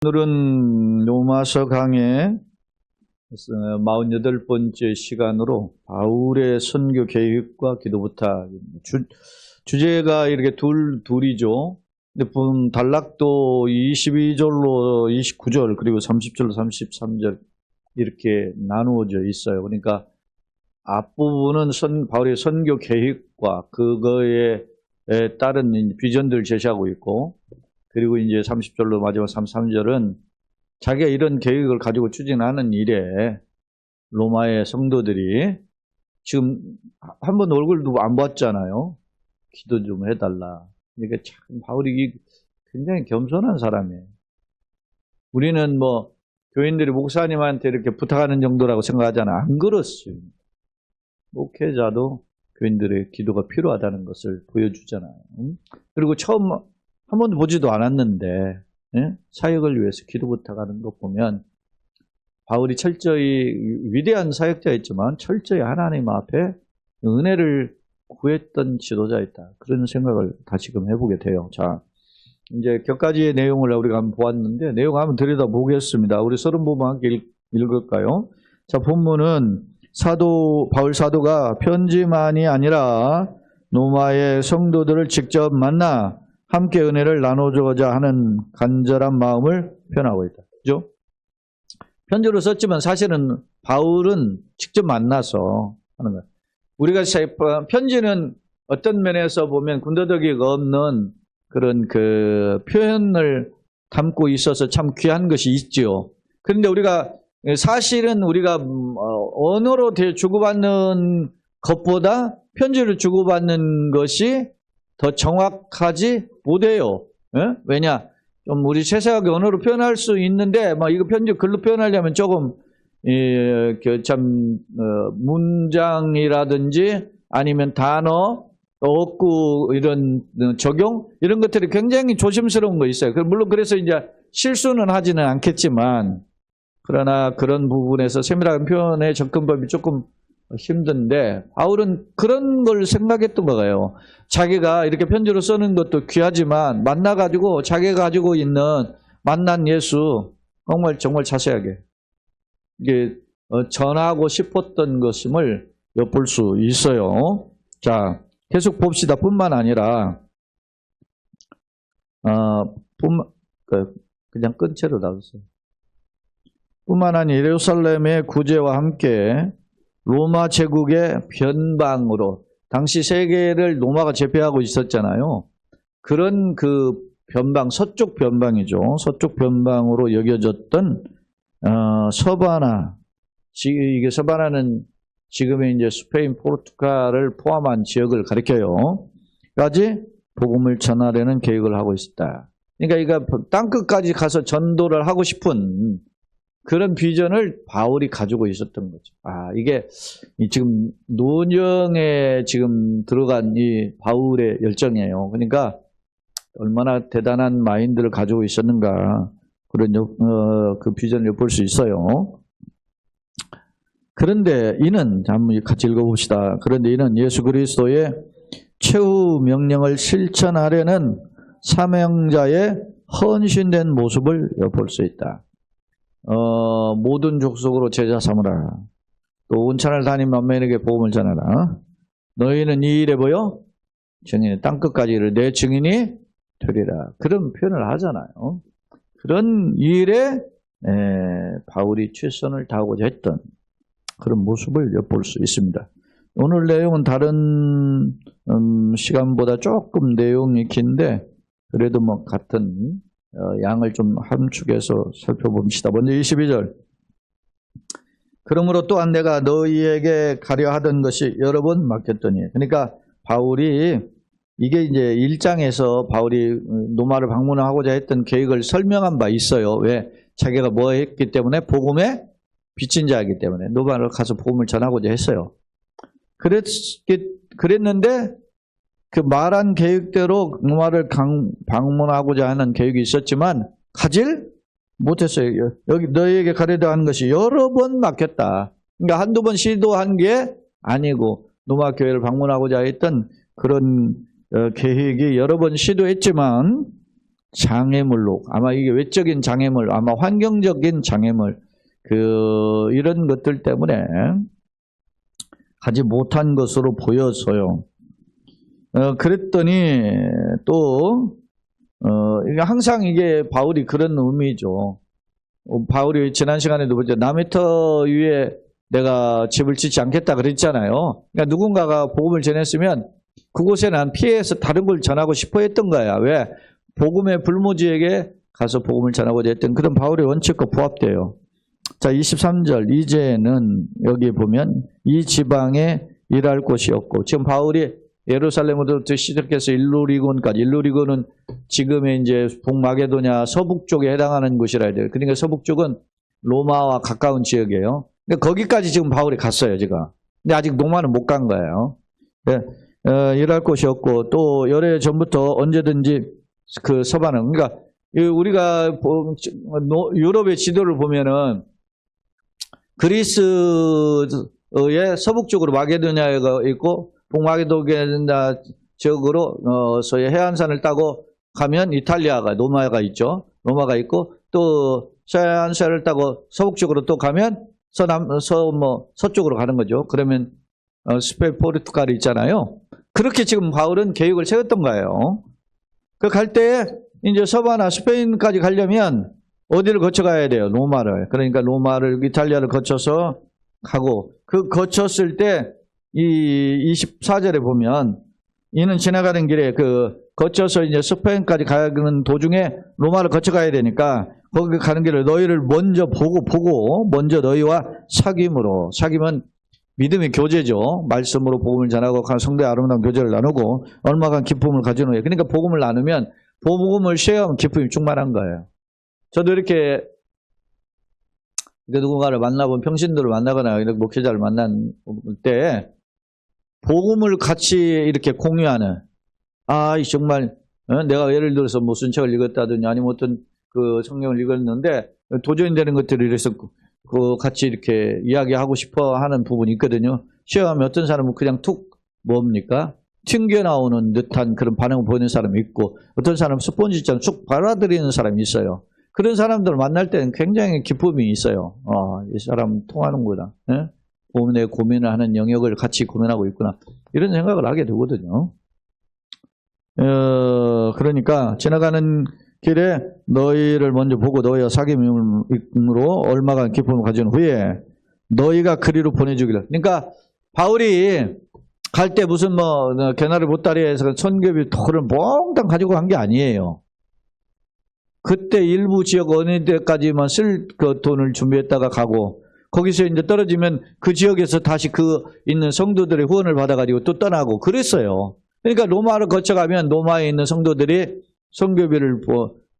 오늘은 로마서 강의 48번째 시간으로 바울의 선교 계획과 기도 부탁입니다. 주제가 이렇게 둘이죠. 근데 단락도 22절로 29절 그리고 30절로 33절 이렇게 나누어져 있어요. 그러니까 앞부분은 바울의 선교 계획과 그거에 따른 비전들을 제시하고 있고, 그리고 이제 30절로 마지막 33절은 자기가 이런 계획을 가지고 추진하는 일에 로마의 성도들이 지금 한 번 얼굴도 안 봤잖아요. 기도 좀 해달라. 그러니까 참 바울이 굉장히 겸손한 사람이에요. 우리는 뭐 교인들이 목사님한테 이렇게 부탁하는 정도라고 생각하잖아요. 안 그렇습니다. 목회자도 교인들의 기도가 필요하다는 것을 보여주잖아요. 그리고 처음 한 번도 보지도 않았는데 사역을 위해서 기도 부탁하는 것 보면 바울이 철저히 위대한 사역자였지만 철저히 하나님 앞에 은혜를 구했던 지도자였다. 그런 생각을 다시금 해보게 돼요. 자, 이제 몇 가지의 내용을 우리가 한번 보았는데 내용 한번 들여다보겠습니다. 우리 서른 부분 함께 읽을까요? 자, 본문은 바울 사도가 편지만이 아니라 로마의 성도들을 직접 만나 함께 은혜를 나눠주고자 하는 간절한 마음을 표현하고 있다. 그죠? 편지로 썼지만 사실은 바울은 직접 만나서 하는 거예요. 우리가 편지는 어떤 면에서 보면 군더더기가 없는 그런 그 표현을 담고 있어서 참 귀한 것이 있지요. 그런데 사실은 우리가 언어로 주고받는 것보다 편지를 주고받는 것이 더 정확하지 못해요. 왜냐? 좀 우리 세세하게 언어로 표현할 수 있는데, 이거 편지 글로 표현하려면 조금, 문장이라든지 아니면 단어, 어구, 이런 적용, 이런 것들이 굉장히 조심스러운 거 있어요. 물론 그래서 이제 실수는 하지는 않겠지만, 그러나 그런 부분에서 세밀한 표현의 접근법이 조금 힘든데, 바울은 그런 걸 생각했던 거예요. 자기가 이렇게 편지로 쓰는 것도 귀하지만 만나가지고 자기가 가지고 있는 만난 예수 정말 자세하게 이게 전하고 싶었던 것임을 엿볼 수 있어요. 자, 계속 봅시다. 뿐만 아니라 그냥 끈 채로 놔두세요. 뿐만 아니라 예루살렘의 구제와 함께 로마 제국의 변방으로, 당시 세계를 로마가 제패하고 있었잖아요. 그런 그 변방, 서쪽 변방이죠. 서쪽 변방으로 여겨졌던 서바나, 이게 서바나는 지금의 이제 스페인, 포르투갈을 포함한 지역을 가리켜요. 까지 복음을 전하려는 계획을 하고 있었다. 그러니까 이거 땅끝까지 가서 전도를 하고 싶은 그런 비전을 바울이 가지고 있었던 거죠. 이게 지금 노령에 지금 들어간 이 바울의 열정이에요. 그러니까 얼마나 대단한 마인드를 가지고 있었는가, 그런 그 비전을 볼 수 있어요. 그런데 이는, 한번 같이 읽어봅시다. 그런데 이는 예수 그리스도의 최후 명령을 실천하려는 사명자의 헌신된 모습을 엿볼 수 있다. 모든 족속으로 제자 삼으라. 또 온천을 다닌 만민에게 복음을 전하라. 너희는 이 일에 증인이 땅끝까지 이르러 내 증인이 되리라. 그런 표현을 하잖아요. 그런 일에 바울이 최선을 다하고자 했던 그런 모습을 엿볼 수 있습니다. 오늘 내용은 다른 시간보다 조금 내용이 긴데 그래도 같은 양을 좀 함축해서 살펴봅시다. 먼저 22절. 그러므로 또한 내가 너희에게 가려 하던 것이 여러 번 맡겼더니. 그러니까 바울이 이게 이제 1장에서 바울이 로마를 방문하고자 했던 계획을 설명한 바 있어요. 왜? 자기가 뭐 했기 때문에? 복음의 빚진 자이기 때문에 로마를 가서 복음을 전하고자 했어요. 그랬는데 그 말한 계획대로 로마를 방문하고자 하는 계획이 있었지만 가질 못했어요. 여기 너희에게 가려다 하는 것이 여러 번 막혔다. 그러니까 한두 번 시도한 게 아니고 로마 교회를 방문하고자 했던 그런 계획이 여러 번 시도했지만 장애물로, 아마 이게 외적인 장애물, 아마 환경적인 장애물, 이런 것들 때문에 하지 못한 것으로 보여서요. 그랬더니 또, 이게 항상 이게 바울이 그런 의미죠. 바울이 지난 시간에도 보죠. 남의 터 위에 내가 집을 짓지 않겠다 그랬잖아요. 그러니까 누군가가 복음을 전했으면 그곳에 난 피해서 다른 걸 전하고 싶어 했던 거야. 왜? 복음의 불모지에게 가서 복음을 전하고자 했던 그런 바울의 원칙과 부합돼요. 자, 23절. 이제는 여기 보면 이 지방에 일할 곳이 없고, 지금 바울이 예루살렘으로부터 시작해서 일루리곤까지, 일루리곤은 지금의 이제 북마게도냐 서북 쪽에 해당하는 곳이라 해야 돼요. 그러니까 서북 쪽은 로마와 가까운 지역이에요. 그러니까 거기까지 지금 바울이 갔어요, 지금. 근데 아직 로마는 못 간 거예요. 네, 일할 곳이 없고, 또 열애 전부터 언제든지 그 서반은, 그러니까 우리가 유럽의 지도를 보면은 그리스의 서북 쪽으로 마게도냐가 있고, 북마게도냐 지역으로 소위 해안산을 따고 가면 이탈리아가, 로마가 있죠. 로마가 있고, 또 서해안선을 따고 서북 쪽으로 또 가면 서쪽으로 가는 거죠. 그러면 스페인, 포르투갈이 있잖아요. 그렇게 지금 바울은 계획을 세웠던 거예요. 그 갈 때 이제 서바나 스페인까지 가려면 어디를 거쳐가야 돼요? 로마를. 그러니까 로마를, 이탈리아를 거쳐서 가고, 그 거쳤을 때 이 24절에 보면 이는 지나가는 길에 거쳐서 이제 스페인까지 가는 도중에 로마를 거쳐가야 되니까 거기 가는 길을 너희를 먼저 보고 먼저 너희와 사귐으로, 사귐은 믿음의 교제죠. 말씀으로 복음을 전하고 성도의 아름다운 교제를 나누고 얼마간 기쁨을 가지는 거예요. 그러니까 복음을 나누면 복음을 쉐어하면 기쁨이 충만한 거예요. 저도 이렇게 누군가를 만나본 평신도를 만나거나 이렇게 목회자를 만난 때 복음을 같이 이렇게 공유하는, 정말 내가 예를 들어서 무슨 책을 읽었다든지 아니면 어떤 그 성경을 읽었는데 도전이 되는 것들을 이래서 같이 이렇게 이야기하고 싶어 하는 부분이 있거든요. 시험하면 어떤 사람은 그냥 튕겨나오는 듯한 그런 반응을 보이는 사람이 있고, 어떤 사람은 스폰지처럼 쑥 받아들이는 사람이 있어요. 그런 사람들을 만날 때는 굉장히 기쁨이 있어요. 이 사람 통하는구나. 내 고민을 하는 영역을 같이 고민하고 있구나. 이런 생각을 하게 되거든요. 그러니까 지나가는 길에 너희를 먼저 보고 너희와 사귐으로 얼마간 기쁨을 가진 후에 너희가 그리로 보내주기를. 그러니까 바울이 갈 때 무슨 개나리 보따리에서 선교비 토를 몽땅 가지고 간 게 아니에요. 그때 일부 지역 어느 데까지만 쓸 그 돈을 준비했다가 가고, 거기서 이제 떨어지면 그 지역에서 다시 있는 성도들의 후원을 받아가지고 또 떠나고 그랬어요. 그러니까 로마를 거쳐가면 로마에 있는 성도들이 선교비를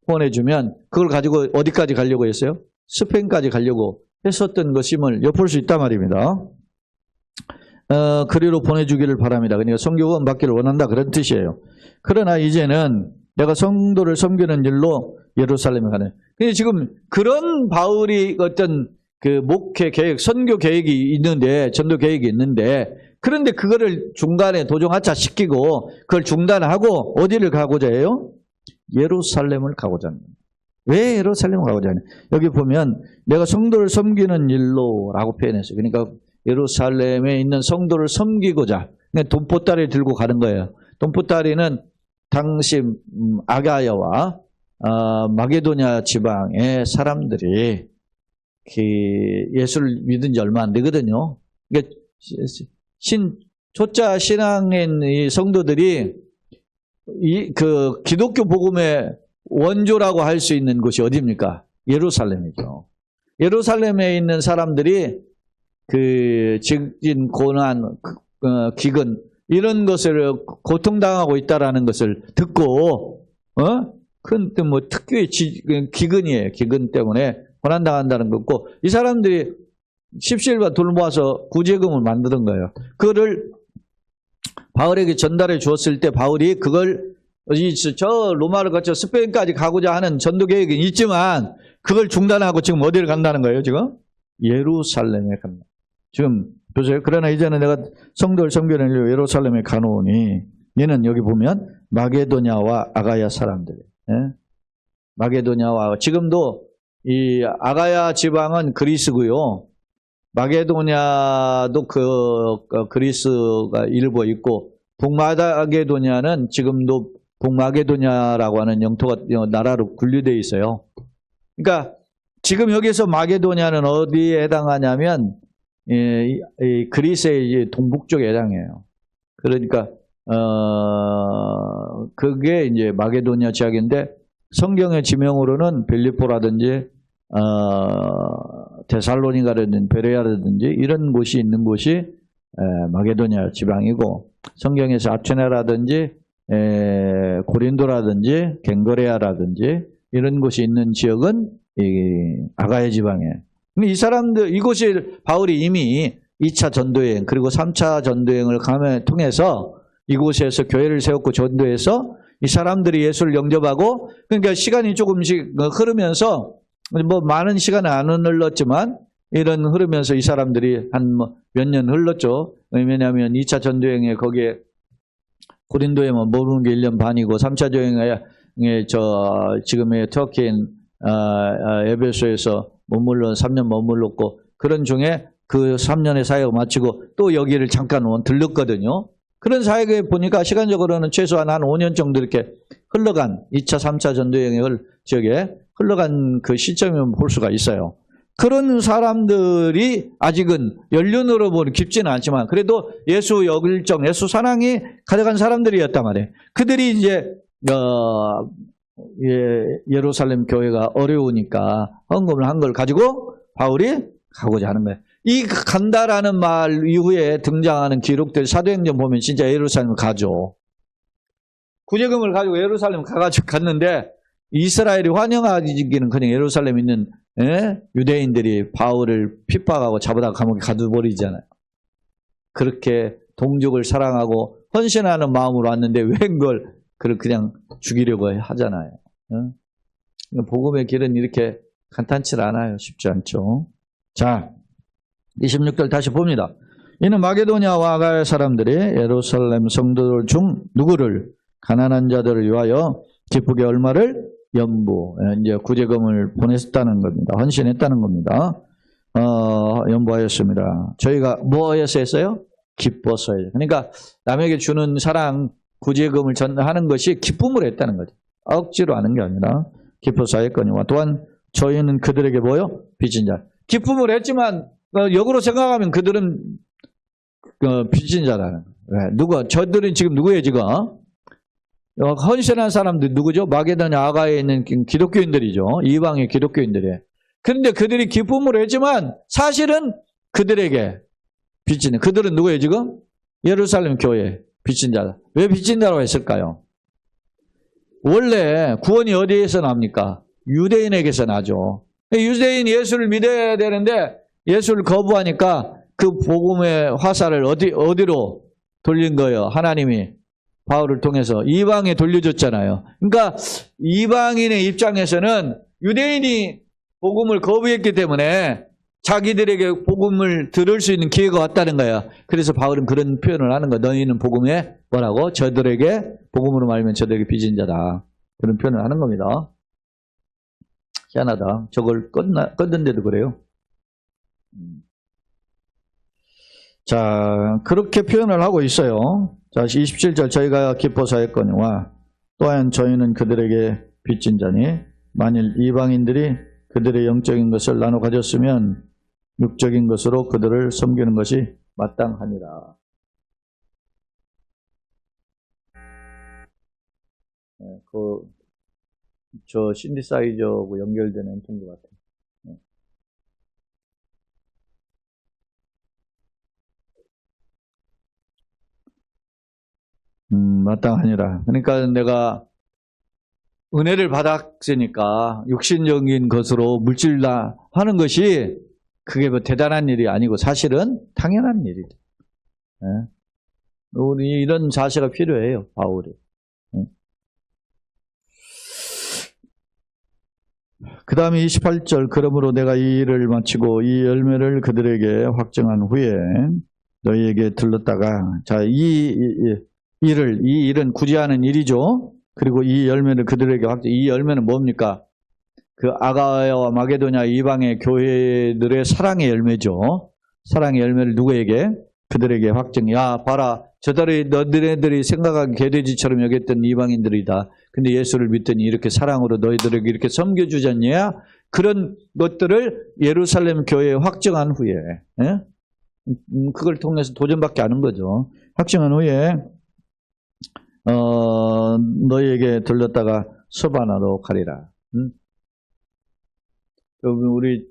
후원해주면 그걸 가지고 어디까지 가려고 했어요? 스페인까지 가려고 했었던 것임을 엿볼 수 있단 말입니다. 그리로 보내주기를 바랍니다. 그러니까 선교 후원 받기를 원한다, 그런 뜻이에요. 그러나 이제는 내가 성도를 섬기는 일로 예루살렘에 가는. 근데 지금 그런 바울이 어떤 목회 계획, 선교 계획이 있는데, 전도 계획이 있는데, 그런데 그거를 중간에 도종하차 시키고 그걸 중단하고 어디를 가고자 해요? 예루살렘을 가고자 합니다. 왜 예루살렘을 가고자 하냐? 여기 보면 내가 성도를 섬기는 일로라고 표현했어요. 그러니까 예루살렘에 있는 성도를 섬기고자, 그러니까 돈보따리를 들고 가는 거예요. 돈보따리는 당시 아가야와 마게도냐 지방의 사람들이 예수를 믿은 지 얼마 안 되거든요. 그러니까 초짜 신앙의 이 성도들이 기독교 복음의 원조라고 할 수 있는 곳이 어디입니까? 예루살렘이죠. 예루살렘에 있는 사람들이 직진, 고난, 기근 이런 것을 고통당하고 있다라는 것을 듣고, 큰 특유의 기근이에요. 기근 때문에 고난당한다는 거고, 이 사람들이 십시일반 돌 모아서 구제금을 만드는 거예요. 그거를 바울에게 전달해 주었을 때 바울이 그걸 저 로마를 거쳐 스페인까지 가고자 하는 전도 계획이 있지만 그걸 중단하고 지금 어디를 간다는 거예요? 지금 예루살렘에 갑니다. 지금 보세요. 그러나 이제는 내가 성도를 섬기는 예루살렘에 가노니, 얘는 여기 보면 마게도냐와 아가야 사람들, 마게도냐와 지금도 이 아가야 지방은 그리스고요. 마게도냐도 그리스가 일부 있고 북마게도냐는 지금도 북마게도냐라고 하는 영토가 나라로 분류되어 있어요. 그러니까 지금 여기서 마게도냐는 어디에 해당하냐면 이 그리스의 이제 동북쪽에 해당해요. 그러니까 그게 이제 마게도냐 지역인데 성경의 지명으로는 빌립보라든지 데살로니가라든지 베레아라든지 이런 곳이 있는 곳이 마게도냐 지방이고 성경에서 아테네라든지 고린도라든지 갱거레아라든지 이런 곳이 있는 지역은 이 아가야 지방이에요. 근데 이 사람들 이곳이 바울이 이미 2차 전도여행 그리고 3차 전도여행을 통해서 이곳에서 교회를 세웠고 전도해서 이 사람들이 예수를 영접하고 그러니까 시간이 조금씩 흐르면서 뭐 많은 시간은 안 흘렀지만 이런 흐르면서 이 사람들이 한 몇 년 흘렀죠. 왜냐하면 2차 전도여행에 거기에 고린도에만 머무는 게 1년 반이고 3차 전도여행에 지금의 터키인 에베소에서 3년 머물렀고 그런 중에 그 3년의 사역을 마치고 또 여기를 잠깐 들렀거든요. 그런 사역에 보니까 시간적으로는 최소한 한 5년 정도 이렇게 흘러간 2차, 3차 전도여행을 지역에 흘러간 그 시점이면 볼 수가 있어요. 그런 사람들이 아직은 연륜으로 보면 깊지는 않지만 그래도 예수 열정, 예수 사랑이 가져간 사람들이었단 말이에요. 그들이 이제 예루살렘 교회가 어려우니까 헌금을 한 걸 가지고 바울이 가고자 하는 거예요. 이 간다라는 말 이후에 등장하는 기록들 사도행전 보면 진짜 예루살렘을 가죠. 구제금을 가지고 예루살렘 가가지고 갔는데 이스라엘이 환영하기는 그냥 예루살렘에 있는 유대인들이 바울을 핍박하고 잡아다가 감옥에 가둬버리잖아요. 그렇게 동족을 사랑하고 헌신하는 마음으로 왔는데 왜 그걸 그냥 죽이려고 하잖아요. 복음의 길은 이렇게 간단치 않아요. 쉽지 않죠. 자, 26절 다시 봅니다. 이는 마게도냐와 아가야 사람들이 예루살렘 성도들 중 누구를 가난한 자들을 위하여 기쁘게 얼마를 이제 구제금을 보냈다는 겁니다. 헌신했다는 겁니다. 연보하였습니다. 저희가 뭐해서 했어요? 기뻐서 해요. 그러니까 남에게 주는 사랑 구제금을 전하는 것이 기쁨을 했다는 거죠. 억지로 하는 게 아니라 기뻐서 하였거니와 또한 저희는 그들에게 뭐요? 빚진 자. 기쁨을 했지만 역으로 생각하면 그들은 빚진 자라는 거예요. 저들은 지금 누구예요 지금? 헌신한 사람들 누구죠? 마게도냐 아가야에 있는 기독교인들이죠. 이방의 기독교인들이에요. 그런데 그들이 기쁨으로 했지만 사실은 그들에게 빚진 그들은 누구예요 지금? 예루살렘 교회 빚진 자다. 왜 빚진 자라고 했을까요? 원래 구원이 어디에서 납니까? 유대인에게서 나죠. 유대인 예수를 믿어야 되는데 예수를 거부하니까 그 복음의 화살을 어디로 돌린 거예요? 하나님이 바울을 통해서 이방에 돌려줬잖아요. 그러니까 이방인의 입장에서는 유대인이 복음을 거부했기 때문에 자기들에게 복음을 들을 수 있는 기회가 왔다는 거야. 그래서 바울은 그런 표현을 하는 거야. 너희는 복음에 뭐라고? 저들에게 복음으로 말하면 저들에게 빚진 자다. 그런 표현을 하는 겁니다. 희한하다. 저걸 껐는데도 그래요. 자, 그렇게 표현을 하고 있어요. 자, 27절 저희가 기뻐서 했거니와 또한 저희는 그들에게 빚진 자니 만일 이방인들이 그들의 영적인 것을 나눠 가졌으면 육적인 것으로 그들을 섬기는 것이 마땅하니라. 저 신디사이저하고 연결된 앰프인 것 같아요. 마땅하니라. 그러니까 내가 은혜를 받았으니까 육신적인 것으로 물질다 하는 것이 그게 뭐 대단한 일이 아니고 사실은 당연한 일이죠. 우리 이런 자세가 필요해요, 바울이. 그 다음에 28절 그러므로 내가 이 일을 마치고 이 열매를 그들에게 확정한 후에 너희에게 들렀다가 자, 이 일은 굳이 하는 일이죠. 그리고 이 열매를 그들에게 이 열매는 뭡니까? 그 아가야와 마게도냐 이방의 교회들의 사랑의 열매죠. 사랑의 열매를 누구에게? 그들에게 확증. 야, 봐라. 저들이 너희들이 생각하기 개돼지처럼 여겼던 이방인들이다. 근데 예수를 믿더니 이렇게 사랑으로 너희들에게 이렇게 섬겨주지 않냐? 그런 것들을 예루살렘 교회에 확증한 후에, 예? 그걸 통해서 도전받게 하는 거죠. 확증한 후에, 너희에게 들렸다가 서바나로 가리라. 우리,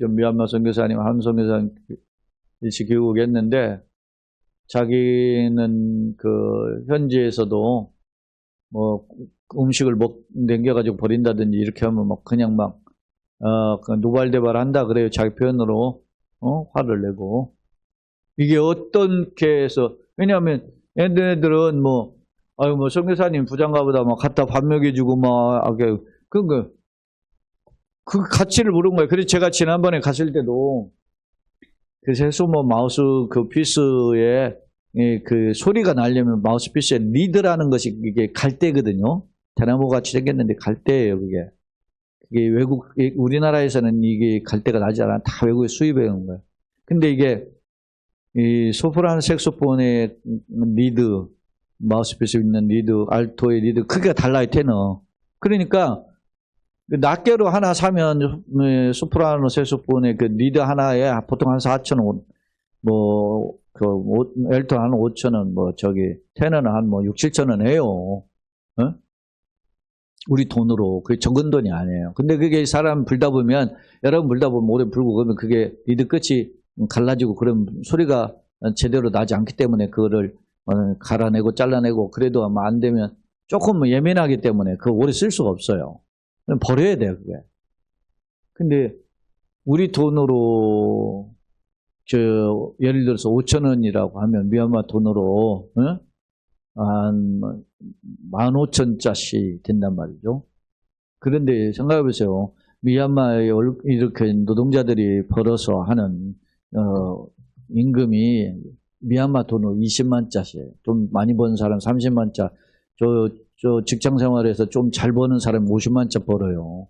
미얀마 선교사님, 한 선교사님 일시 교육했는데, 자기는 그 현지에서도 뭐 음식을 남겨가지고 버린다든지 이렇게 하면 막 그냥 막 누발대발 한다 그래요. 자기 표현으로 화를 내고. 이게 어떻게 해서, 왜냐하면 얘네들은 뭐 선교사님 부장가보다 막 갖다 밥 먹여주고 막 그 가치를 모르는 거예요. 그래서 제가 지난번에 갔을 때도 그 세수모 마우스 그 피스에 그 소리가 나려면 마우스 피스에 리드라는 것이 이게 갈대거든요. 대나무 같이 생겼는데 갈대예요, 그게. 그게 우리나라에서는 이게 갈대가 나지 않아. 다 외국에 수입해 온 거예요. 근데 이게 이 소프라노 색소폰의 리드, 마우스 피스 있는 리드, 알토의 리드 크기가 달라요, 테너. 그러니까 낱개로 하나 사면 소프라노 색소폰의 그 리드 하나에 보통 한 4,000원, 엘토 한 5,000원, 테너는 한 6, 7,000원 해요. 우리 돈으로. 그게 적은 돈이 아니에요. 근데 그게 사람 불다 보면, 여러분 불다 보면 오래 불고 그러면 그게 리드 끝이 갈라지고 그럼 소리가 제대로 나지 않기 때문에 그거를 갈아내고 잘라내고 그래도 아마 안 되면 조금 예민하기 때문에 그거 오래 쓸 수가 없어요. 버려야 돼요, 그게. 근데 우리 돈으로 예를 들어서 5,000원이라고 하면 미얀마 돈으로 한 15,000짜리 된단 말이죠. 그런데 생각해 보세요. 미얀마에 이렇게 노동자들이 벌어서 하는 임금이 미얀마 돈으로 20만짜리예요. 돈 많이 버는 사람 30만짜. 저 직장 생활에서 좀 잘 버는 사람 50만짜 벌어요.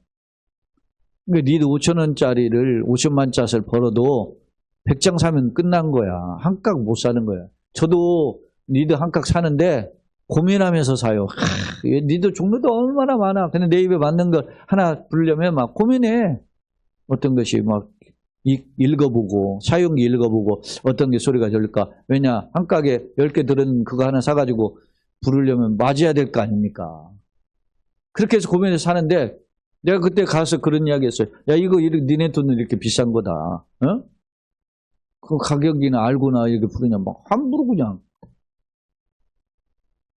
그러니까 니도 5,000원짜리를 50만짜리를 벌어도 100장 사면 끝난 거야. 한 깍 못 사는 거야. 저도 니도 한 깍 사는데 고민하면서 사요. 니도 종류도 얼마나 많아. 근데 내 입에 맞는 거 하나 부르려면 막 고민해. 어떤 것이 막 읽어보고 사용기 읽어보고 어떤 게 소리가 좋을까. 왜냐 한 깍에 10개 들은 그거 하나 사가지고 부르려면 맞아야 될 거 아닙니까? 그렇게 해서 고민해서 사는데 내가 그때 가서 그런 이야기 했어요. 야 이거 니네 돈은 이렇게 비싼 거다. 그 가격이나 알고나 이렇게 부르냐 막 함부로 그냥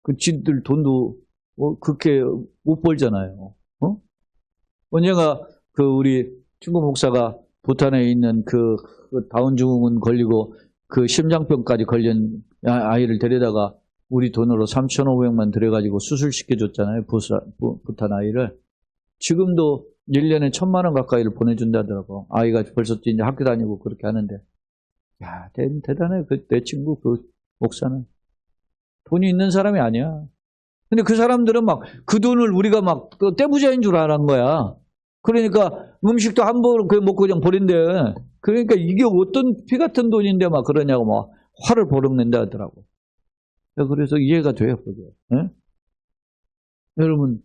그 지들 돈도 그렇게 못 벌잖아요. 언젠가 그 우리 친구 목사가 부탄에 있는 그 다운 증후군 걸리고 그 심장병까지 걸린 아이를 데려다가 우리 돈으로 3,500만 들여가지고 수술시켜줬잖아요. 부탄 아이를. 지금도 1년에 1,000만 원 가까이를 보내준다더라고. 아이가 벌써 이제 학교 다니고 그렇게 하는데. 야, 대단해. 내 친구 그 목사는. 돈이 있는 사람이 아니야. 근데 그 사람들은 막 그 돈을 우리가 막 떼부자인 줄 아는 거야. 그러니까 음식도 함부로 먹고 그냥 버린대. 그러니까 이게 어떤 피 같은 돈인데 막 그러냐고 막 화를 버럭낸다 하더라고. 그래서 이해가 돼요, 그게. 네? 여러분,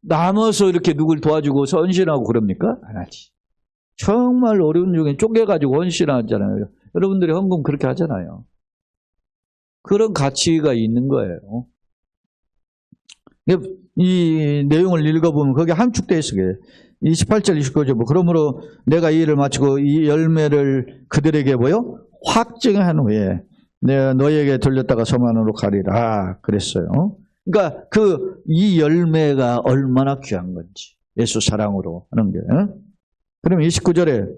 남아서 이렇게 누굴 도와주고 헌신하고 그럽니까? 안 하지. 정말 어려운 중에 쪼개가지고 헌신하잖아요. 여러분들이 헌금 그렇게 하잖아요. 그런 가치가 있는 거예요. 이 내용을 읽어보면 거기에 함축되어 있어요. 28절, 29절. 그러므로 내가 이 일을 마치고 이 열매를 그들에게 확증한 후에 내가 너희에게 돌렸다가 서만으로 가리라 그랬어요. 그러니까 이 열매가 얼마나 귀한 건지 예수 사랑으로 하는 게. 그러면 29절에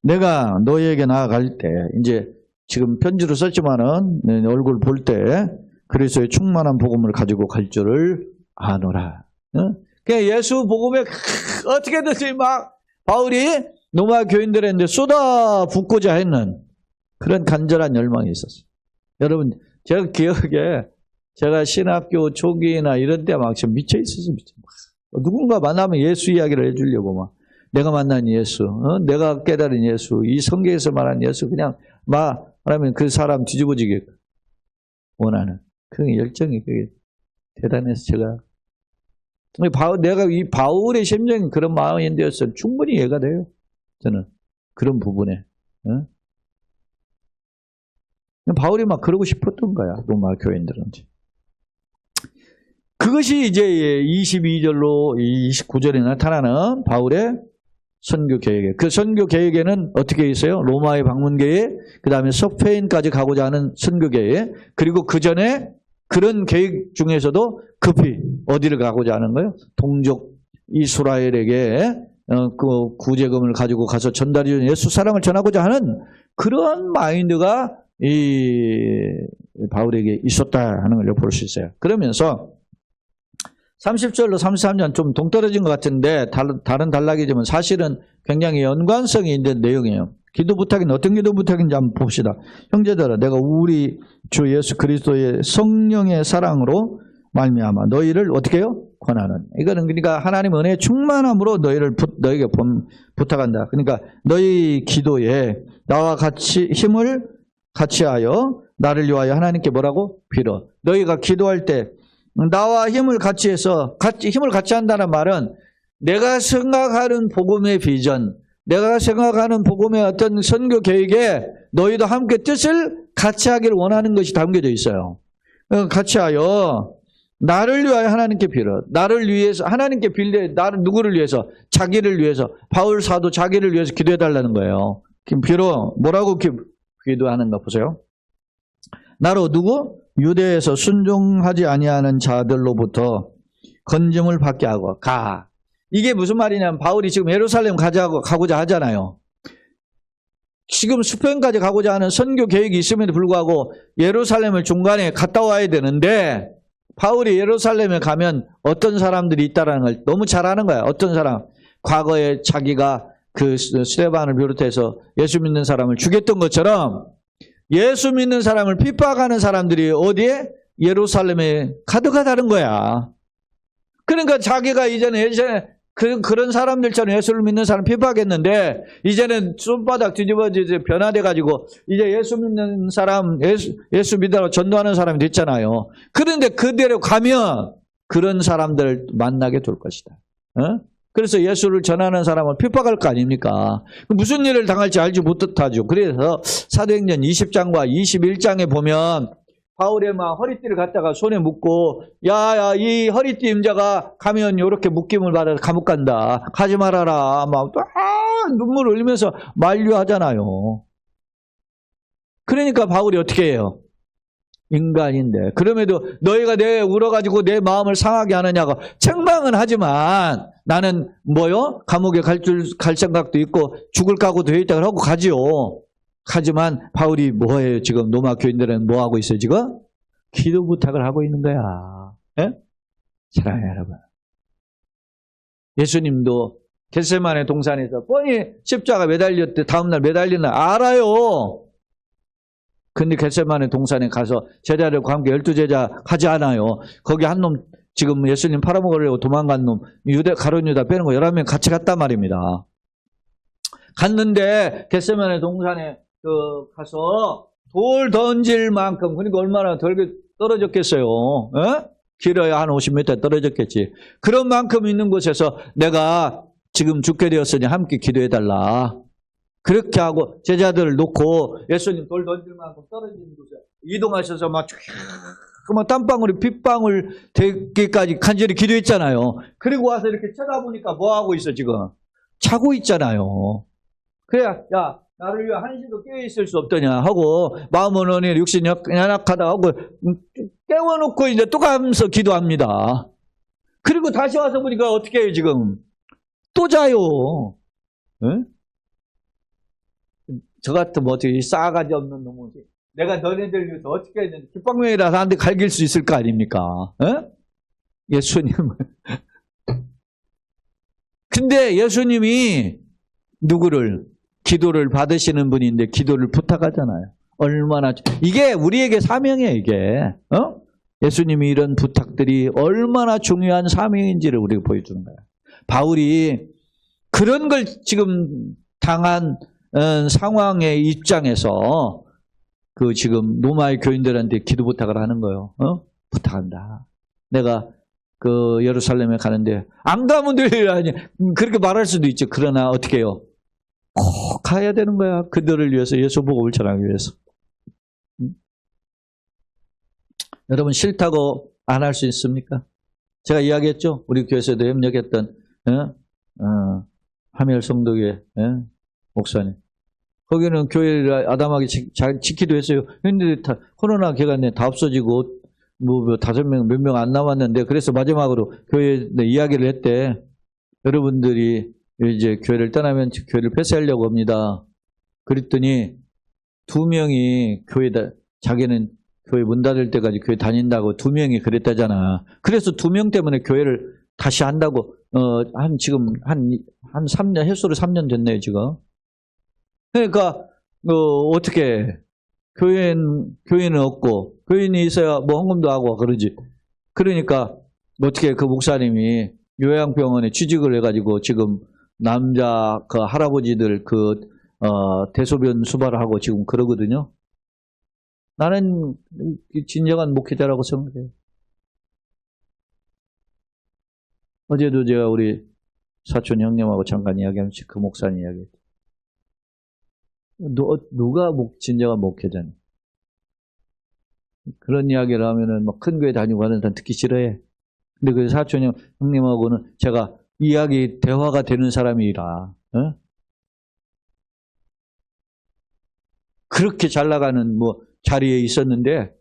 내가 너희에게 나아갈 때 이제 지금 편지로 썼지만은 얼굴 볼 때 그리스도의 충만한 복음을 가지고 갈 줄을 아노라. 그러니까 예수 복음에 어떻게든지 막 바울이 로마 교인들한테 쏟아붓고자 했는 그런 간절한 열망이 있었어요. 여러분, 제가 기억에 제가 신학교 초기나 이런 때 막 미쳐 있었어요. 누군가 만나면 예수 이야기를 해주려고 막 내가 만난 예수, 내가 깨달은 예수, 이 성경에서 말한 예수 그냥 말하면 그 사람 뒤집어지게 원하는 그 열정이 그게 대단해서 제가 내가 이 바울의 심정이 그런 마음인데였어요. 충분히 이해가 돼요. 저는 그런 부분에. 바울이 막 그러고 싶었던 거야. 로마 교인들한테. 그것이 이제 22절로 29절에 나타나는 바울의 선교 계획이에요. 그 선교 계획에는 어떻게 있어요? 로마의 방문 계획, 그 다음에 스페인까지 가고자 하는 선교 계획, 그리고 그 전에 그런 계획 중에서도 급히 어디를 가고자 하는 거예요? 동족 이스라엘에게 그 구제금을 가지고 가서 전달해 예수 사랑을 전하고자 하는 그런 마인드가 이 바울에게 있었다 하는 걸 볼 수 있어요. 그러면서 30절로 33절 좀 동떨어진 것 같은데 다른 단락이지만 사실은 굉장히 연관성이 있는 내용이에요. 기도 부탁은 어떤 기도 부탁인지 한번 봅시다. 형제들아 내가 우리 주 예수 그리스도의 성령의 사랑으로 말미암아 너희를 어떻게 해요? 권하는. 이거는 그러니까 하나님 은혜의 충만함으로 너에게 부탁한다. 그러니까 너희 기도에 나와 같이 힘을 같이 하여 나를 위하여 하나님께 뭐라고? 빌어. 너희가 기도할 때 나와 힘을 같이 해서 힘을 같이 한다는 말은 내가 생각하는 복음의 비전, 내가 생각하는 복음의 어떤 선교 계획에 너희도 함께 뜻을 같이 하기를 원하는 것이 담겨져 있어요. 같이 하여 나를 위하여 하나님께 빌어. 나를 위해서 하나님께 빌려. 나를 누구를 위해서? 자기를 위해서. 바울 사도 자기를 위해서 기도해달라는 거예요. 빌어. 뭐라고 기도하는가 보세요. 나로 누구? 유대에서 순종하지 아니하는 자들로부터 건짐을 받게 하고 가. 이게 무슨 말이냐면 바울이 지금 예루살렘 가고자 하잖아요. 지금 스페인까지 가고자 하는 선교 계획이 있음에도 불구하고 예루살렘을 중간에 갔다 와야 되는데 바울이 예루살렘에 가면 어떤 사람들이 있다는 걸 너무 잘 아는 거야. 어떤 사람? 과거에 자기가 그 스데반을 비롯해서 예수 믿는 사람을 죽였던 것처럼 예수 믿는 사람을 핍박하는 사람들이 어디에? 예루살렘에 가득하다는 거야. 그러니까 자기가 이제는 그런 사람들처럼 예수를 믿는 사람 핍박했는데 이제는 손바닥 뒤집어지지 변화돼가지고 이제 예수 믿는 사람 예수 믿으라고 전도하는 사람이 됐잖아요. 그런데 그대로 가면 그런 사람들을 만나게 될 것이다. 그래서 예수를 전하는 사람을 핍박할 거 아닙니까? 무슨 일을 당할지 알지 못하죠. 그래서 사도행전 20장과 21장에 보면 바울의 막 허리띠를 갖다가 손에 묶고 야 이 허리띠 임자가 가면 이렇게 묶임을 받아서 감옥 간다. 가지 말아라. 막 눈물을 흘리면서 만류하잖아요. 그러니까 바울이 어떻게 해요? 인간인데 그럼에도 너희가 울어가지고 내 마음을 상하게 하느냐고 책망은 하지만 나는 뭐요? 감옥에 갈 생각도 있고 죽을 각오도 돼 있다고 하고 가지요. 하지만 바울이 뭐예요? 지금 로마 교인들은 뭐 하고 있어요? 지금 기도 부탁을 하고 있는 거야. 예? 사랑해요, 여러분. 예수님도 겟세마네 동산에서 뻔히 십자가 매달렸대. 다음날 매달린 날 알아요. 근데 겟세마네 동산에 가서 제자들과 함께 12제자 하지 않아요. 거기 한 놈 지금 예수님 팔아먹으려고 도망간 놈 가룟 유다 빼는 거 11명 같이 갔단 말입니다. 갔는데 겟세마네 동산에 가서 돌 던질 만큼 그러니까 얼마나 떨어졌겠어요. 길어야 한 50m 떨어졌겠지. 그런 만큼 있는 곳에서 내가 지금 죽게 되었으니 함께 기도해달라. 그렇게 하고 제자들을 놓고 예수님 돌 던질 만큼 떨어지는 곳에 이동하셔서 막 땀방울이 핏방울 되기까지 간절히 기도했잖아요. 그리고 와서 이렇게 쳐다보니까 뭐 하고 있어 지금? 자고 있잖아요. 그래야 야 나를 위해 한시도 깨어있을 수 없더냐 하고 마음은 오늘 육신 연약하다 하고 깨워놓고 이제 또 가면서 기도합니다. 그리고 다시 와서 보니까 어떻게 해요 지금? 또 자요. 응? 저 같은 어떻게 싸가지 없는 놈은 내가 너네들 위해서 어떻게 했는지 깃방명이라도 나한테 갈길 수 있을 거 아닙니까? 예수님은 근데 예수님이 누구를? 기도를 받으시는 분인데 기도를 부탁하잖아요. 얼마나 이게 우리에게 사명이에요 이게. 예수님이 이런 부탁들이 얼마나 중요한 사명인지를 우리가 보여주는 거야. 바울이 그런 걸 지금 당한 상황의 입장에서 그 지금 로마의 교인들한테 기도 부탁을 하는 거예요. 부탁한다. 내가 그 예루살렘에 가는데 안 가면 되라니 그렇게 말할 수도 있죠. 그러나 어떻게 해요? 꼭 가야 되는 거야. 그들을 위해서, 예수 복음을 전하기 위해서. 여러분 싫다고 안 할 수 있습니까? 제가 이야기했죠. 우리 교회에서도 협력했던 하멜 성도교회 목사님. 거기는 교회를 아담하게 잘 지키기도 했어요. 근데 다 코로나 기간에 다 없어지고 뭐 5명 몇 명 안 남았는데, 그래서 마지막으로 교회에 이야기를 했대. 여러분들이 이제 교회를 떠나면 교회를 폐쇄하려고 합니다. 그랬더니 2명이 교회다, 자기는 교회 문 닫을 때까지 교회 다닌다고 2명이 그랬다잖아. 그래서 2명 때문에 교회를 다시 한다고, 지금 한 3년, 횟수로 3년 됐네요, 지금. 그러니까, 어떻게, 교회는 없고, 교인이 있어야 뭐 헌금도 하고 그러지. 그러니까, 어떻게 그 목사님이 요양병원에 취직을 해가지고 지금 남자 그 할아버지들 대소변 수발을 하고 지금 그러거든요. 나는 진정한 목회자라고 생각해요. 어제도 제가 우리 사촌 형님하고 잠깐 이야기하면서 그 목사님 이야기했죠. 누가 진정한 목회자냐. 그런 이야기를 하면은 막 큰 교회 다니고 하는 사람 듣기 싫어해. 근데 그 사촌 형님하고는 제가 이야기, 대화가 되는 사람이라, 그렇게 잘 나가는 자리에 있었는데,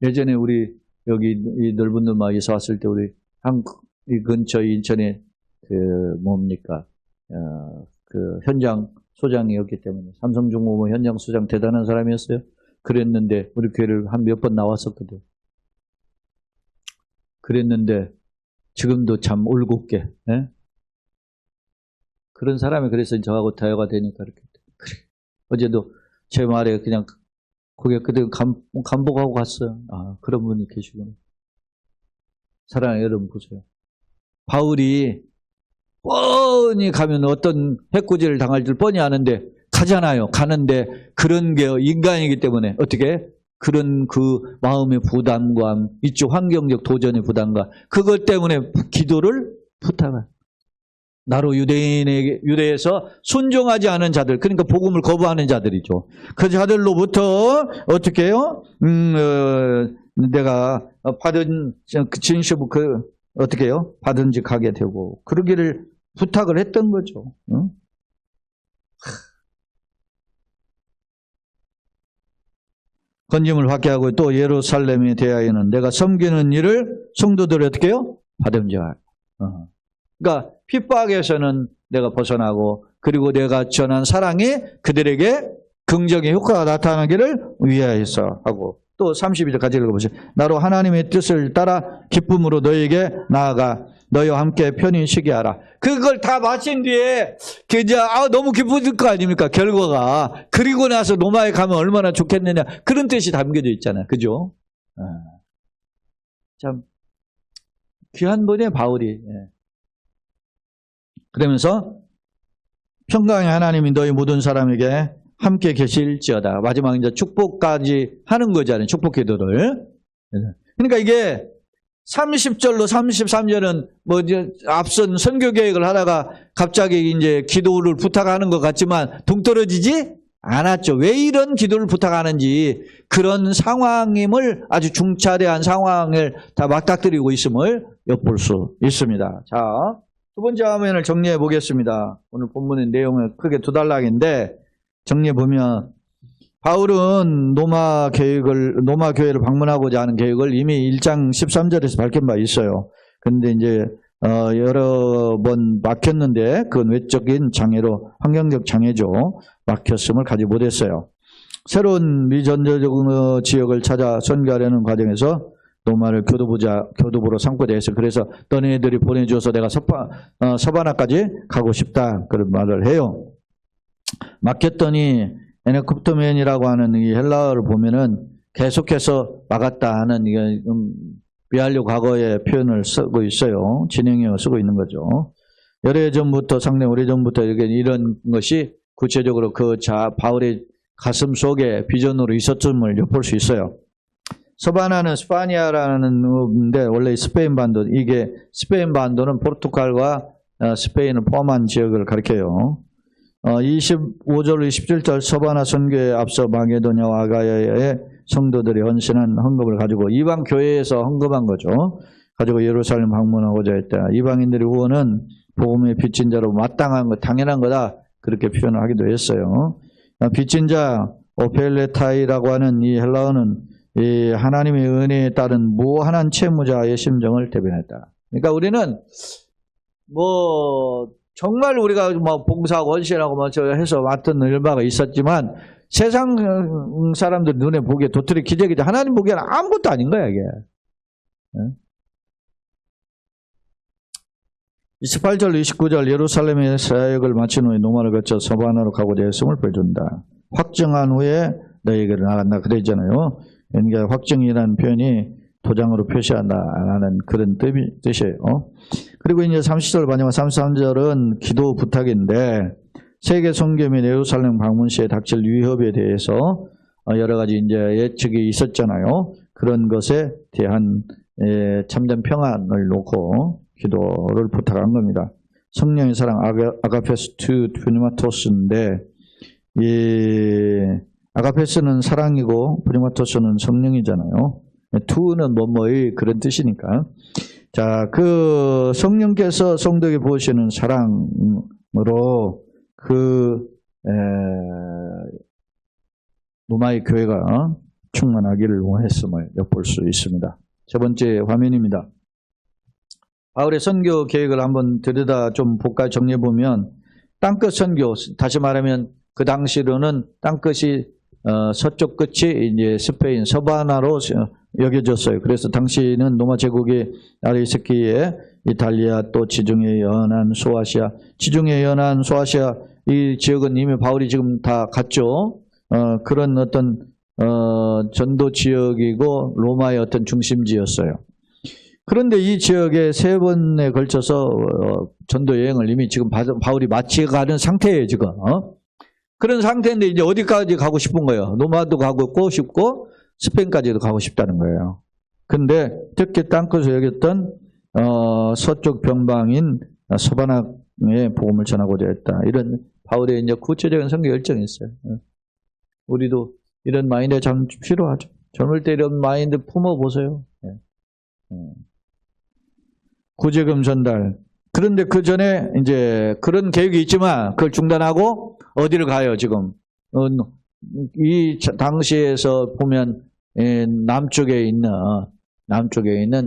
예전에 우리 여기 이 넓은 음악에서 왔을 때 우리 이 근처 인천에 그 현장 소장이었기 때문에, 삼성중공업 현장 소장 대단한 사람이었어요. 그랬는데 우리 교회를 한 몇 번 나왔었거든. 그랬는데 지금도 참 올곧게, 그런 사람이, 그래서 저하고 대화가 되니까 이렇게. 그래. 어제도 제 말에 그냥 거기에 그대로 감복하고 갔어요. 아, 그런 분이 계시구나. 사랑하는 여러분 보세요. 바울이 뻔히 가면 어떤 해코지를 당할 줄 뻔히 아는데 가잖아요. 가는데 그런 게 인간이기 때문에 어떻게? 그런 그 마음의 부담감, 이쪽 환경적 도전의 부담감, 그것 때문에 기도를 부탁한. 나로 유대에서 순종하지 않은 자들, 그러니까 복음을 거부하는 자들이죠. 그 자들로부터 어떻게 해요? 내가 받은 진심 어떻게 해요? 받은지 가게 되고, 그러기를 부탁을 했던 거죠. 응? 건짐을 받게 하고, 또 예루살렘에 대하여는 내가 섬기는 일을 성도들이 어떻게 해요? 받음직하라. 그러니까 핍박에서는 내가 벗어나고, 그리고 내가 전한 사랑이 그들에게 긍정의 효과가 나타나기를 위하여서 하고, 또 32절 같이 읽어보세요. 나로 하나님의 뜻을 따라 기쁨으로 너에게 나아가 너희와 함께 편히 쉬게 하라. 그걸 다 마친 뒤에 이제 너무 기쁘실 거 아닙니까? 결과가. 그리고 나서 로마에 가면 얼마나 좋겠느냐, 그런 뜻이 담겨져 있잖아요. 그죠? 참 귀한 분이에요, 바울이. 그러면서 평강의 하나님이 너희 모든 사람에게 함께 계실지어다. 마지막 이제 축복까지 하는 거잖아요. 축복 기도를. 그러니까 이게 30절로 33절은 이제 앞선 선교 계획을 하다가 갑자기 이제 기도를 부탁하는 것 같지만 동떨어지지 않았죠. 왜 이런 기도를 부탁하는지, 그런 상황임을, 아주 중차대한 상황을 다 맞닥뜨리고 있음을 엿볼 수 있습니다. 자, 두 번째 화면을 정리해 보겠습니다. 오늘 본문의 내용은 크게 두 단락인데, 정리해 보면 바울은 로마 교회를 방문하고자 하는 계획을 이미 1장 13절에서 밝힌 바 있어요. 그런데 이제 여러 번 막혔는데, 그건 외적인 장애로, 환경적 장애죠. 막혔음을 가지 못했어요. 새로운 미전도적 지역을 찾아 선교하려는 과정에서 로마를 교두보로 삼고 돼서, 그래서 너네들이 보내줘서 내가 서바나까지 가고 싶다, 그런 말을 해요. 막혔더니 에네쿱토멘이라고 하는 이 헬라어를 보면은 계속해서 막았다 하는 이게 비완료 과거의 표현을 쓰고 있어요. 진행형을 쓰고 있는 거죠. 오래전부터 상당히 오래전부터 이런 것이 구체적으로 바울의 가슴 속에 비전으로 있었음을 엿볼 수 있어요. 서바나는 스파니아라는 건데 원래 스페인 반도, 이게 스페인 반도는 포르투갈과 스페인을 포함한 지역을 가리켜요. 25절, 27절 서바나 선교에 앞서 마게도냐와 아가야의 성도들이 헌신한 헌금을 가지고 이방 교회에서 헌금한 거죠. 가지고 예루살렘 방문하고자 했다. 이방인들의 후원은 복음의 빚진 자로 마땅한 거, 당연한 거다. 그렇게 표현을 하기도 했어요. 빚진 자, 오펠레타이라고 하는 이 헬라어는 이 하나님의 은혜에 따른 무한한 채무자의 심정을 대변했다. 그러니까 우리는 정말 우리가 봉사하고 헌신하고 해서 맡은 일바가 있었지만 세상 사람들 눈에 보기에 도토리 기적이지 하나님 보기에는 아무것도 아닌 거야, 이게. 28절, 29절 예루살렘의 사역을 마친 후에 노마를 거쳐 서바나로 가고자 했음을 보여준다. 확정한 후에 너희에게로 나간다. 그랬잖아요. 그러니까 확정이라는 표현이 도장으로 표시한다라는 그런 뜻이에요. 그리고 이제 30절 마지막 33절은 기도 부탁인데 세계 선교 및 예루살렘 방문 시에 닥칠 위협에 대해서 여러 가지 이제 예측이 있었잖아요. 그런 것에 대한 참된 평안을 놓고 기도를 부탁한 겁니다. 성령의 사랑 아가페스 투 푸니마토스인데 이 아가페스는 사랑이고 푸니마토스는 성령이잖아요. 투는 뭐뭐의 그런 뜻이니까. 자, 그 성령께서 성도에게 부으시는 사랑으로 로마의 교회가 충만하기를 원했음을 엿볼 수 있습니다. 세 번째 화면입니다. 바울의 선교 계획을 한번 들여다 좀 볼까 정리해보면 땅끝 선교, 다시 말하면 그 당시로는 땅끝이 서쪽 끝이 이제 스페인 서바나로 여겨졌어요. 그래서 당시는 로마 제국이 아래 있었기에 이탈리아 또 지중해 연안 소아시아, 지중해 연안 소아시아 이 지역은 이미 바울이 지금 다 갔죠. 그런 어떤 전도 지역이고 로마의 어떤 중심지였어요. 그런데 이 지역에 세 번에 걸쳐서 전도 여행을 이미 지금 바울이 마치가는 상태예요, 지금. 그런 상태인데 이제 어디까지 가고 싶은 거예요. 로마도 가고 싶고 스페인까지도 가고 싶다는 거예요. 근데 특히 땅끝을 여겼던 서쪽 변방인 서바나의 복음을 전하고자 했다. 이런 바울의 이제 구체적인 선교 열정이 있어요. 우리도 이런 마인드 참 필요하죠. 젊을 때 이런 마인드 품어보세요. 구제금 전달. 그런데 그 전에 이제 그런 계획이 있지만 그걸 중단하고 어디를 가요, 지금? 이 당시에서 보면 남쪽에 있는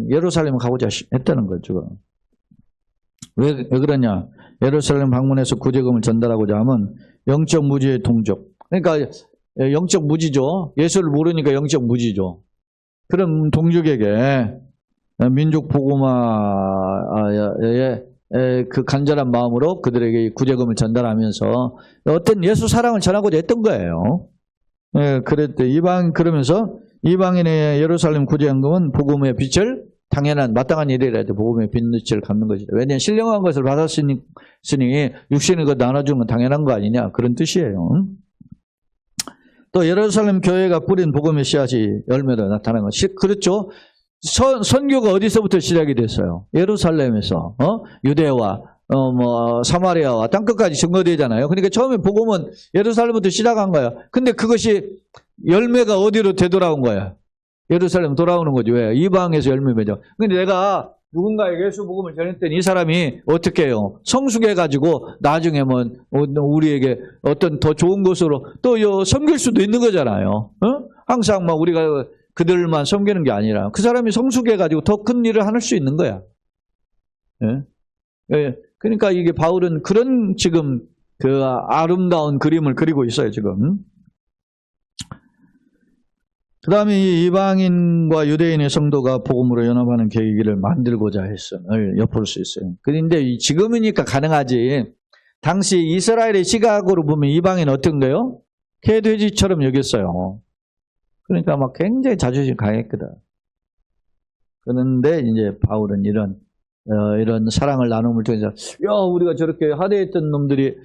예루살렘을 가고자 했다는 거죠. 왜 그러냐? 예루살렘 방문해서 구제금을 전달하고자 하면 영적 무지의 동족. 그러니까 영적 무지죠. 예수를 모르니까 영적 무지죠. 그런 동족에게 민족 복음화의 그 간절한 마음으로 그들에게 구제금을 전달하면서 어떤 예수 사랑을 전하고자 했던 거예요. 그러면서 이방인의 예루살렘 구제연금은 복음의 빛을 당연한 마땅한 일이라 해도 복음의 빛을 갚는 것이다. 왜냐하면 신령한 것을 받았으니 육신의 것 나눠주는 건 당연한 거 아니냐, 그런 뜻이에요. 또 예루살렘 교회가 뿌린 복음의 씨앗이 열매로 나타나는 것. 그렇죠. 선교가 어디서부터 시작이 됐어요? 예루살렘에서, 유대와, 사마리아와 땅끝까지 증거되잖아요. 그러니까 처음에 복음은 예루살렘부터 시작한 거야. 근데 그것이 열매가 어디로 되돌아온 거야? 예루살렘 돌아오는 거지. 왜? 이방에서 열매 맺어. 근데 내가 누군가에게 예수 복음을 전했더니 이 사람이 어떻게 해요? 성숙해가지고 나중에 우리에게 어떤 더 좋은 것으로 또 섬길 수도 있는 거잖아요. 항상 우리가 그들만 섬기는 게 아니라 그 사람이 성숙해가지고 더 큰 일을 할 수 있는 거야. 그러니까 이게 바울은 그런 지금 그 아름다운 그림을 그리고 있어요, 지금. 그 다음에 이방인과 유대인의 성도가 복음으로 연합하는 계기를 만들고자 했음을 엿볼 수 있어요. 그런데 지금이니까 가능하지. 당시 이스라엘의 시각으로 보면 이방인 어떤 거요? 개돼지처럼 여겼어요. 그러니까 막 굉장히 자존심 강했거든. 그런데 이제 바울은 이런 사랑을 나눔을 통해서, 야, 우리가 저렇게 하대했던 놈들이,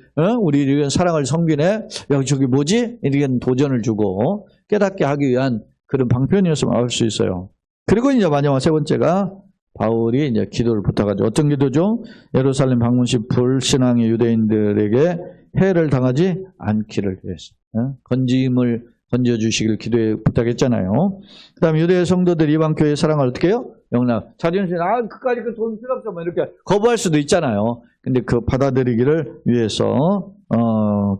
우리 이런 사랑을 섬기네? 야, 저기 뭐지? 이런 도전을 주고 깨닫게 하기 위한 그런 방편이었으면 알 수 있어요. 그리고 이제 마지막 세 번째가 바울이 이제 기도를 부탁하죠. 어떤 기도죠? 예루살렘 방문 시 불신앙의 유대인들에게 해를 당하지 않기를 위해서. 건짐을 건져주시길 기도에 부탁했잖아요. 그 다음에 유대 성도들 이방 교회의 사랑을 어떻게 해요? 영락. 자존심, 그까지 그 돈 필요 없어. 뭐 이렇게 거부할 수도 있잖아요. 근데 그 받아들이기를 위해서,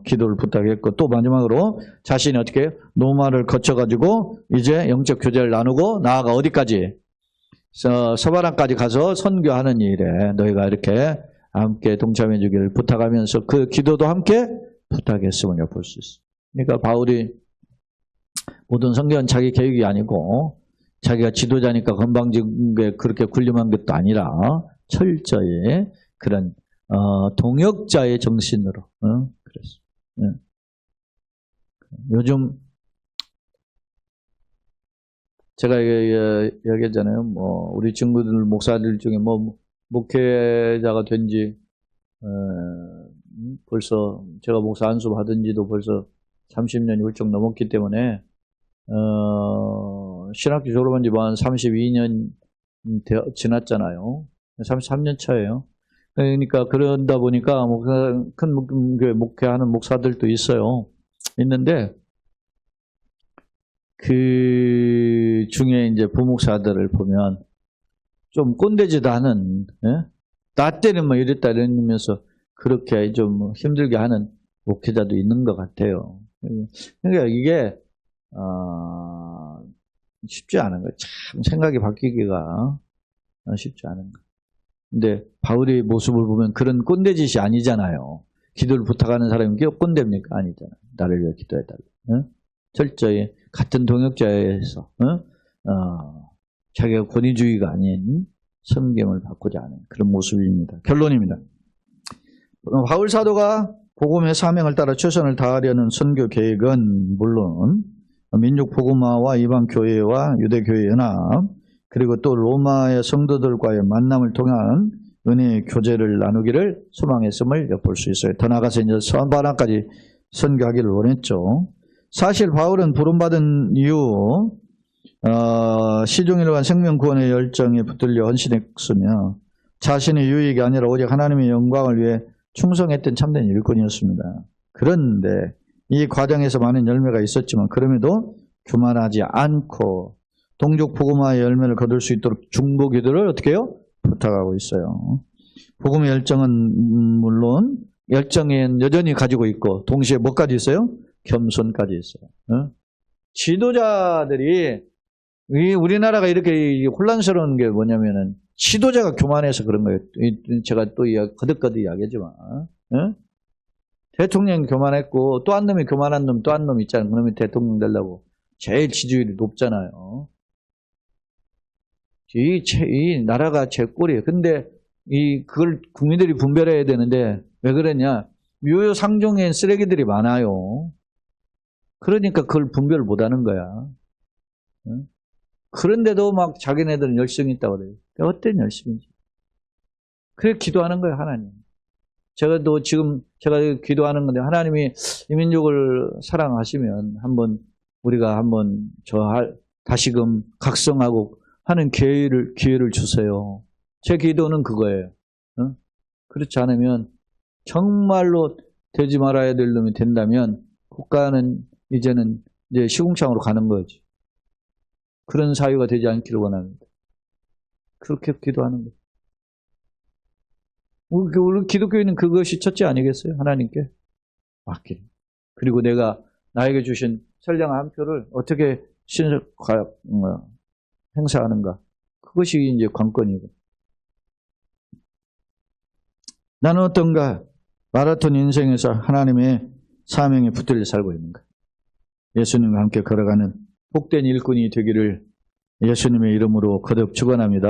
기도를 부탁했고, 또 마지막으로 자신이 어떻게 해요? 노마를 거쳐가지고, 이제 영적 교제를 나누고, 나아가 어디까지? 서바란까지 가서 선교하는 일에 너희가 이렇게 함께 동참해 주기를 부탁하면서 그 기도도 함께 부탁했음을 볼 수 있어요. 그러니까 바울이 모든 성경은 자기 계획이 아니고 자기가 지도자니까 건방지게 그렇게 군림한 것도 아니라 철저히 그런 동역자의 정신으로 그랬어요. 요즘 제가 얘기했잖아요. 뭐 우리 친구들 목사들 중에 뭐 목회자가 된지 벌써 제가 목사 안수 받은 지도 벌써 30년이 훌쩍 넘었기 때문에 신학교 졸업한 지 한 32년 지났잖아요. 33년 차예요. 그러니까 그러다 보니까 큰 목회하는 목사들도 있어요. 있는데 그 중에 이제 부목사들을 보면 좀 꼰대지도 않은, 나 때는 뭐 이랬다 이러면서 그렇게 좀 힘들게 하는 목회자도 있는 것 같아요. 그러니까 이게 쉽지 않은 거예요. 참 생각이 바뀌기가 쉽지 않은 거예요. 근데 바울의 모습을 보면 그런 꼰대짓이 아니잖아요. 기도를 부탁하는 사람이 꼰대입니까? 아니잖아요. 나를 위해 기도해달라. 철저히 같은 동역자에서 자기가 권위주의가 아닌 섬김을 받고자 하는 그런 모습입니다. 결론입니다. 바울 사도가 복음의 사명을 따라 최선을 다하려는 선교 계획은 물론 민족 복음화와 이방 교회와 유대 교회 연합 그리고 또 로마의 성도들과의 만남을 통한 은혜의 교제를 나누기를 소망했음을 엿볼 수 있어요. 더 나아가서 이제 서바나까지 선교하기를 원했죠. 사실 바울은 부름받은 이후 시종일관 위한 생명 구원의 열정에 붙들려 헌신했으며 자신의 유익이 아니라 오직 하나님의 영광을 위해 충성했던 참된 일꾼이었습니다. 그런데 이 과정에서 많은 열매가 있었지만 그럼에도 교만하지 않고 동족 복음화의 열매를 거둘 수 있도록 중보 기도를 어떻게 해요? 부탁하고 있어요. 복음의 열정은 물론 열정은 여전히 가지고 있고 동시에 뭐까지 있어요? 겸손까지 있어요. 지도자들이 우리나라가 이렇게 혼란스러운 게 뭐냐면은 지도자가 교만해서 그런 거예요. 제가 또 거듭거듭 이야기하지만 대통령이 교만했고 또 한 놈이 교만한 놈 또 한 놈 있잖아요. 그 놈이 대통령 되려고 제일 지지율이 높잖아요. 이 나라가 제 꼴이에요. 근데 그걸 국민들이 분별해야 되는데 왜 그러냐? 유효 상종인 쓰레기들이 많아요. 그러니까 그걸 분별을 못하는 거야. 그런데도 막 자기네들은 열심히 있다고 그래요. 어떤 열심인지. 그래 기도하는 거예요, 하나님. 제가 또 지금 제가 기도하는 건데 하나님이 이 민족을 사랑하시면 우리가 한번 다시금 각성하고 하는 기회를 주세요. 제 기도는 그거예요. 그렇지 않으면 정말로 되지 말아야 될 놈이 된다면 국가는 이제는 이제 시궁창으로 가는 거지. 그런 사유가 되지 않기를 원합니다. 그렇게 기도하는 거예요. 우리 기독교인은 그것이 첫째 아니겠어요? 하나님께 맡기는. 그리고 내가 나에게 주신 선량한 한 표를 어떻게 행사하는가. 그것이 이제 관건이고. 나는 어떤가? 마라톤 인생에서 하나님의 사명에 붙들려 살고 있는가? 예수님과 함께 걸어가는 복된 일꾼이 되기를 예수님의 이름으로 거듭 축원합니다.